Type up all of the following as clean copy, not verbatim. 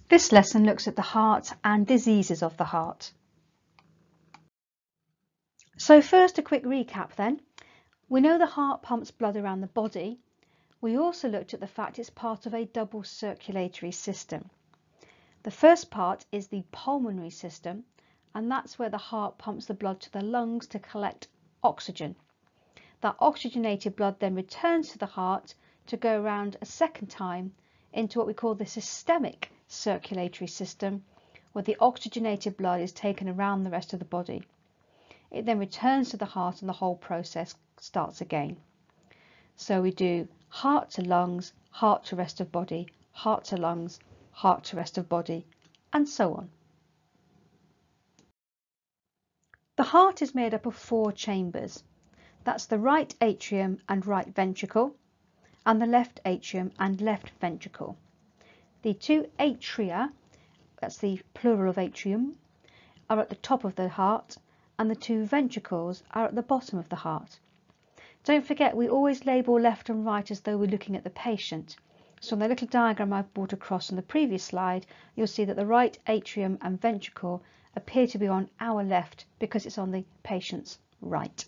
This lesson looks at the heart and diseases of the heart. So first, a quick recap then. We know the heart pumps blood around the body. We also looked at the fact it's part of a double circulatory system. The first part is the pulmonary system, and that's where the heart pumps the blood to the lungs to collect oxygen. That oxygenated blood then returns to the heart to go around a second time into what we call the systemic circulatory system, where the oxygenated blood is taken around the rest of the body. It then returns to the heart and the whole process starts again. So we do heart to lungs, heart to rest of body, heart to lungs, heart to rest of body, and so on. The heart is made up of 4 chambers. That's the right atrium and right ventricle, and the left atrium and left ventricle. The 2 atria, that's the plural of atrium, are at the top of the heart, and the 2 ventricles are at the bottom of the heart. Don't forget, we always label left and right as though we're looking at the patient. So on the little diagram I've brought across on the previous slide, you'll see that the right atrium and ventricle appear to be on our left because it's on the patient's right.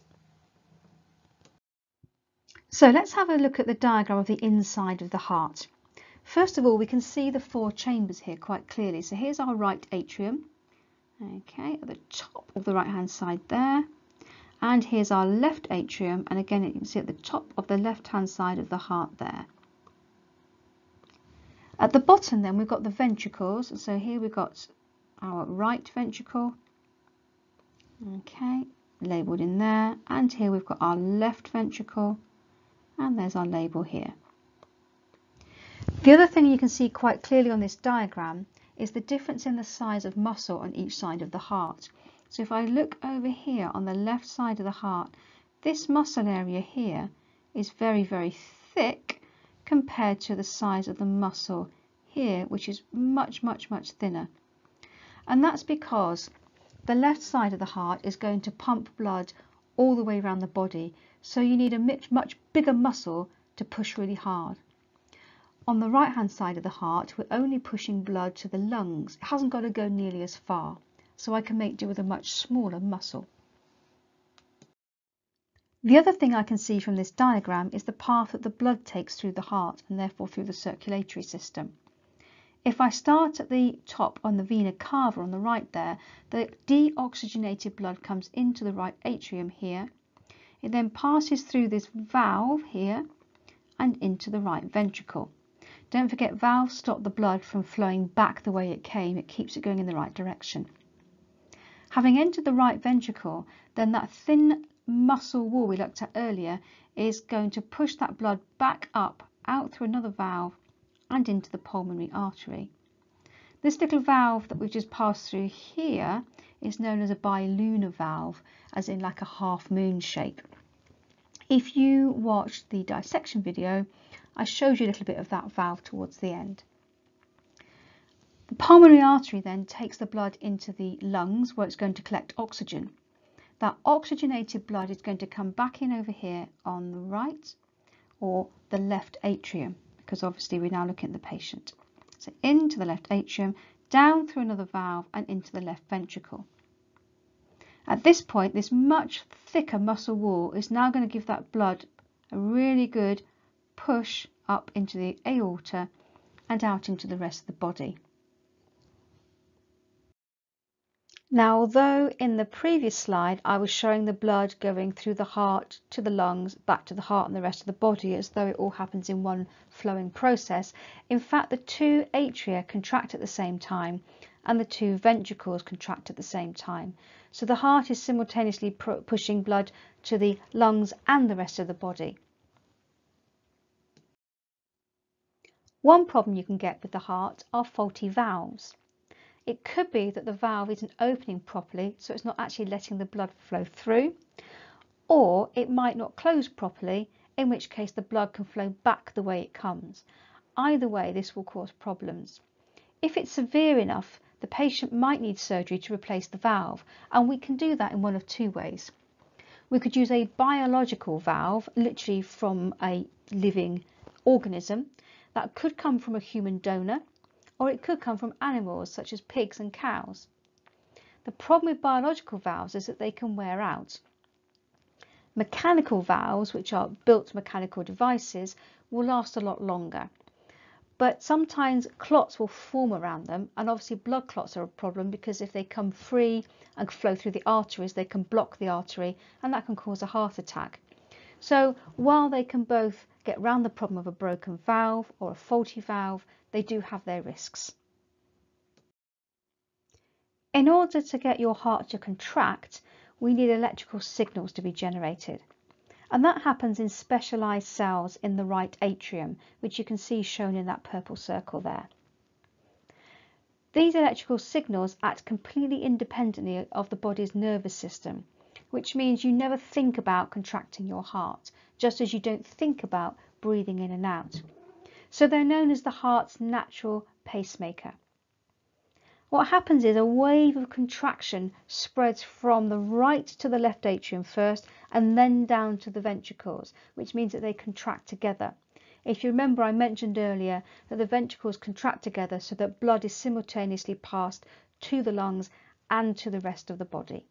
So let's have a look at the diagram of the inside of the heart. First of all, we can see the 4 chambers here quite clearly. So here's our right atrium, okay, at the top of the right hand side there. And here's our left atrium, and again you can see at the top of the left hand side of the heart there. At the bottom then we've got the ventricles, so here we've got our right ventricle, okay, labelled in there, and here we've got our left ventricle, and there's our label here. The other thing you can see quite clearly on this diagram is the difference in the size of muscle on each side of the heart. So if I look over here on the left side of the heart, this muscle area here is very, very thick compared to the size of the muscle here, which is much, much, much thinner. And that's because the left side of the heart is going to pump blood all the way around the body. So you need a much bigger muscle to push really hard. On the right hand side of the heart, we're only pushing blood to the lungs. It hasn't got to go nearly as far. So I can make do with a much smaller muscle. The other thing I can see from this diagram is the path that the blood takes through the heart and therefore through the circulatory system. If I start at the top on the vena cava on the right there, the deoxygenated blood comes into the right atrium here. It then passes through this valve here and into the right ventricle. Don't forget, valves stop the blood from flowing back the way it came. It keeps it going in the right direction. Having entered the right ventricle, then that thin muscle wall we looked at earlier is going to push that blood back up, out through another valve and into the pulmonary artery. This little valve that we've just passed through here is known as a bilunar valve, as in like a half moon shape. If you watched the dissection video, I showed you a little bit of that valve towards the end. The pulmonary artery then takes the blood into the lungs where it's going to collect oxygen. That oxygenated blood is going to come back in over here on the right or the left atrium, because obviously we're now looking at the patient. So into the left atrium, down through another valve and into the left ventricle. At this point, this much thicker muscle wall is now going to give that blood a really good push up into the aorta and out into the rest of the body. Now, although in the previous slide I was showing the blood going through the heart to the lungs, back to the heart and the rest of the body as though it all happens in one flowing process, in fact the 2 atria contract at the same time and the 2 ventricles contract at the same time. So the heart is simultaneously pushing blood to the lungs and the rest of the body. One problem you can get with the heart are faulty valves. It could be that the valve isn't opening properly, so it's not actually letting the blood flow through, or it might not close properly, in which case the blood can flow back the way it comes. Either way, this will cause problems. If it's severe enough, the patient might need surgery to replace the valve, and we can do that in one of 2 ways. We could use a biological valve, literally from a living organism. That could come from a human donor. or it could come from animals such as pigs and cows. The problem with biological valves is that they can wear out. Mechanical valves, which are built mechanical devices, will last a lot longer. But sometimes clots will form around them, and obviously blood clots are a problem because if they come free and flow through the arteries, they can block the artery and that can cause a heart attack. So while they can both get round the problem of a broken valve or a faulty valve, they do have their risks. In order to get your heart to contract, we need electrical signals to be generated. And that happens in specialised cells in the right atrium, which you can see shown in that purple circle there. These electrical signals act completely independently of the body's nervous system, which means you never think about contracting your heart, just as you don't think about breathing in and out. So they're known as the heart's natural pacemaker. What happens is a wave of contraction spreads from the right to the left atrium first and then down to the ventricles, which means that they contract together. If you remember, I mentioned earlier that the ventricles contract together so that blood is simultaneously passed to the lungs and to the rest of the body.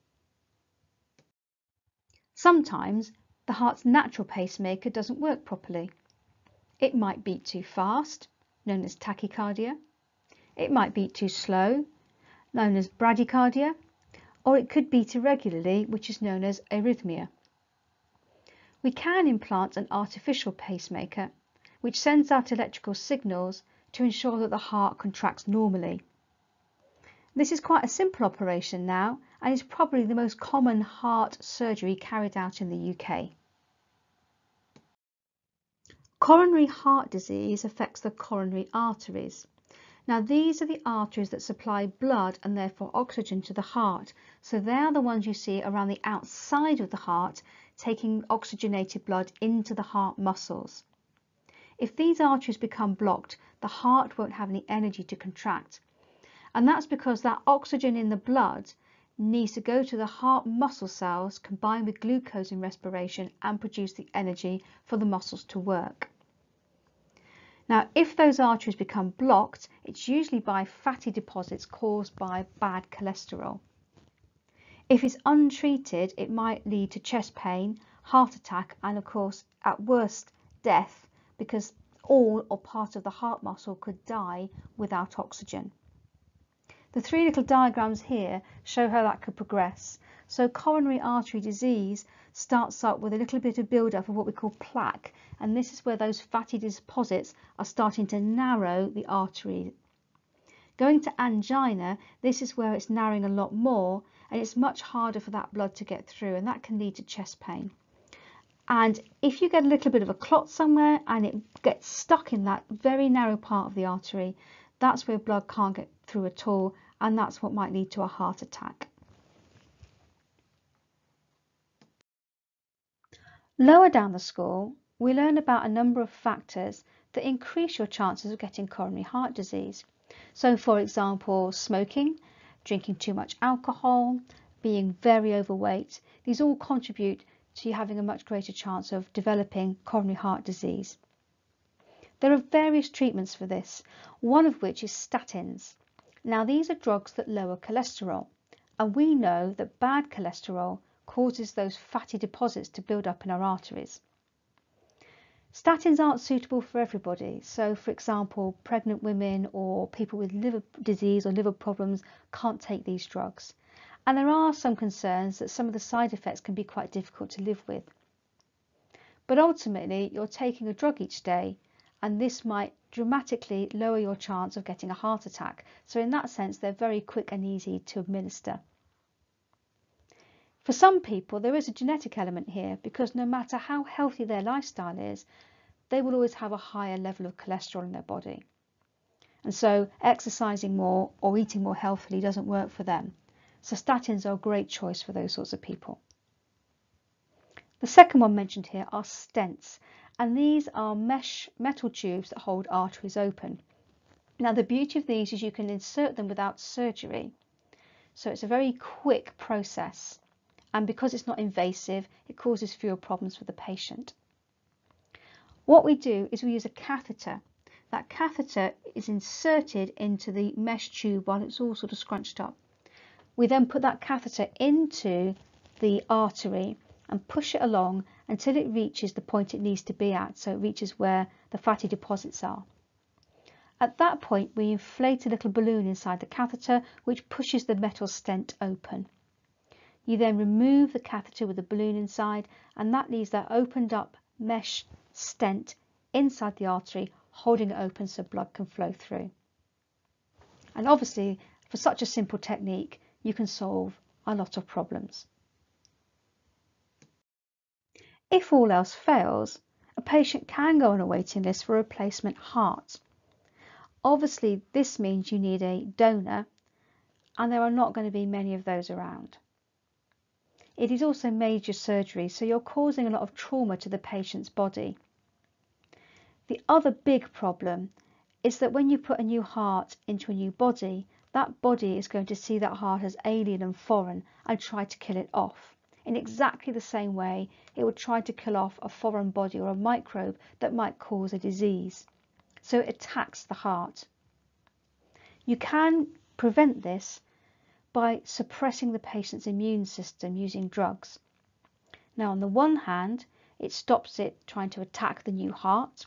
Sometimes the heart's natural pacemaker doesn't work properly. It might beat too fast, known as tachycardia. It might beat too slow, known as bradycardia, or it could beat irregularly, which is known as arrhythmia. We can implant an artificial pacemaker, which sends out electrical signals to ensure that the heart contracts normally. This is quite a simple operation now, and is probably the most common heart surgery carried out in the UK. Coronary heart disease affects the coronary arteries. Now these are the arteries that supply blood and therefore oxygen to the heart. So they are the ones you see around the outside of the heart, taking oxygenated blood into the heart muscles. If these arteries become blocked, the heart won't have any energy to contract. And that's because that oxygen in the blood needs to go to the heart muscle cells, combine with glucose in respiration and produce the energy for the muscles to work. Now, if those arteries become blocked, it's usually by fatty deposits caused by bad cholesterol. If it's untreated, it might lead to chest pain, heart attack, and of course, at worst, death, because all or part of the heart muscle could die without oxygen. The three little diagrams here show how that could progress. So coronary artery disease starts up with a little bit of build-up of what we call plaque, and this is where those fatty deposits are starting to narrow the artery. Going to angina, this is where it's narrowing a lot more, and it's much harder for that blood to get through, and that can lead to chest pain. And if you get a little bit of a clot somewhere and it gets stuck in that very narrow part of the artery, that's where blood can't get through at all, and that's what might lead to a heart attack. Lower down the score, we learn about a number of factors that increase your chances of getting coronary heart disease. So for example, smoking, drinking too much alcohol, being very overweight, these all contribute to you having a much greater chance of developing coronary heart disease. There are various treatments for this, one of which is statins. Now these are drugs that lower cholesterol, and we know that bad cholesterol causes those fatty deposits to build up in our arteries. Statins aren't suitable for everybody, so for example, pregnant women or people with liver disease or liver problems can't take these drugs. And there are some concerns that some of the side effects can be quite difficult to live with. But ultimately, you're taking a drug each day, and this might dramatically lower your chance of getting a heart attack. So in that sense, they're very quick and easy to administer. For some people, there is a genetic element here, because no matter how healthy their lifestyle is, they will always have a higher level of cholesterol in their body. And so exercising more or eating more healthily doesn't work for them. So statins are a great choice for those sorts of people. The second one mentioned here are stents, and these are metal tubes that hold arteries open. Now the beauty of these is you can insert them without surgery, so it's a very quick process, and because it's not invasive, it causes fewer problems for the patient. What we do is we use a catheter. that catheter is inserted into the mesh tube while it's all sort of scrunched up. We then put that catheter into the artery and push it along until it reaches the point it needs to be at, so it reaches where the fatty deposits are. At that point, we inflate a little balloon inside the catheter, which pushes the metal stent open. You then remove the catheter with the balloon inside, and that leaves that opened up mesh stent inside the artery, holding it open so blood can flow through. And obviously, for such a simple technique, you can solve a lot of problems. If all else fails, a patient can go on a waiting list for a replacement heart. Obviously, this means you need a donor, and there are not going to be many of those around. It is also major surgery, so you're causing a lot of trauma to the patient's body. The other big problem is that when you put a new heart into a new body, that body is going to see that heart as alien and foreign and try to kill it off. In exactly the same way, it would try to kill off a foreign body or a microbe that might cause a disease. So it attacks the heart. You can prevent this by suppressing the patient's immune system using drugs. Now, on the one hand, it stops it trying to attack the new heart,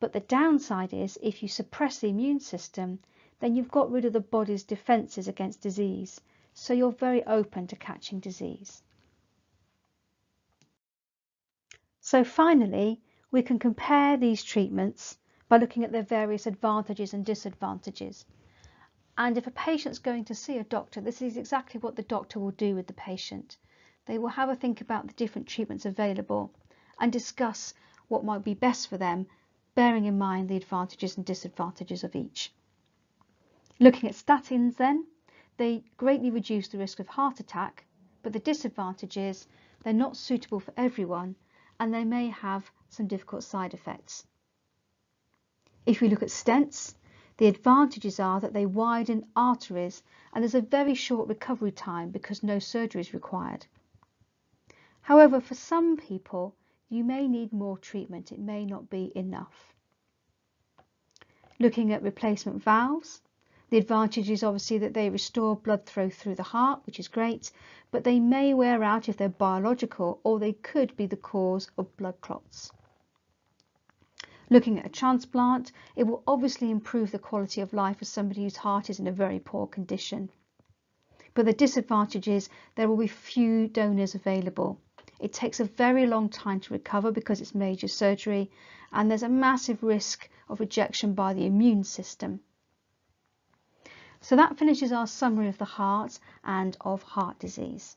but the downside is if you suppress the immune system, then you've got rid of the body's defences against disease, so you're very open to catching disease. So finally, we can compare these treatments by looking at their various advantages and disadvantages. And if a patient's going to see a doctor, this is exactly what the doctor will do with the patient. They will have a think about the different treatments available and discuss what might be best for them, bearing in mind the advantages and disadvantages of each. Looking at statins then, they greatly reduce the risk of heart attack, but the disadvantage is they're not suitable for everyone and they may have some difficult side effects. If we look at stents, the advantages are that they widen arteries and there's a very short recovery time because no surgery is required. However, for some people, you may need more treatment. It may not be enough. Looking at replacement valves, the advantage is obviously that they restore blood flow through the heart, which is great, but they may wear out if they're biological, or they could be the cause of blood clots. Looking at a transplant, it will obviously improve the quality of life for somebody whose heart is in a very poor condition. But the disadvantage is there will be few donors available. It takes a very long time to recover because it's major surgery, and there's a massive risk of rejection by the immune system. So that finishes our summary of the heart and of heart disease.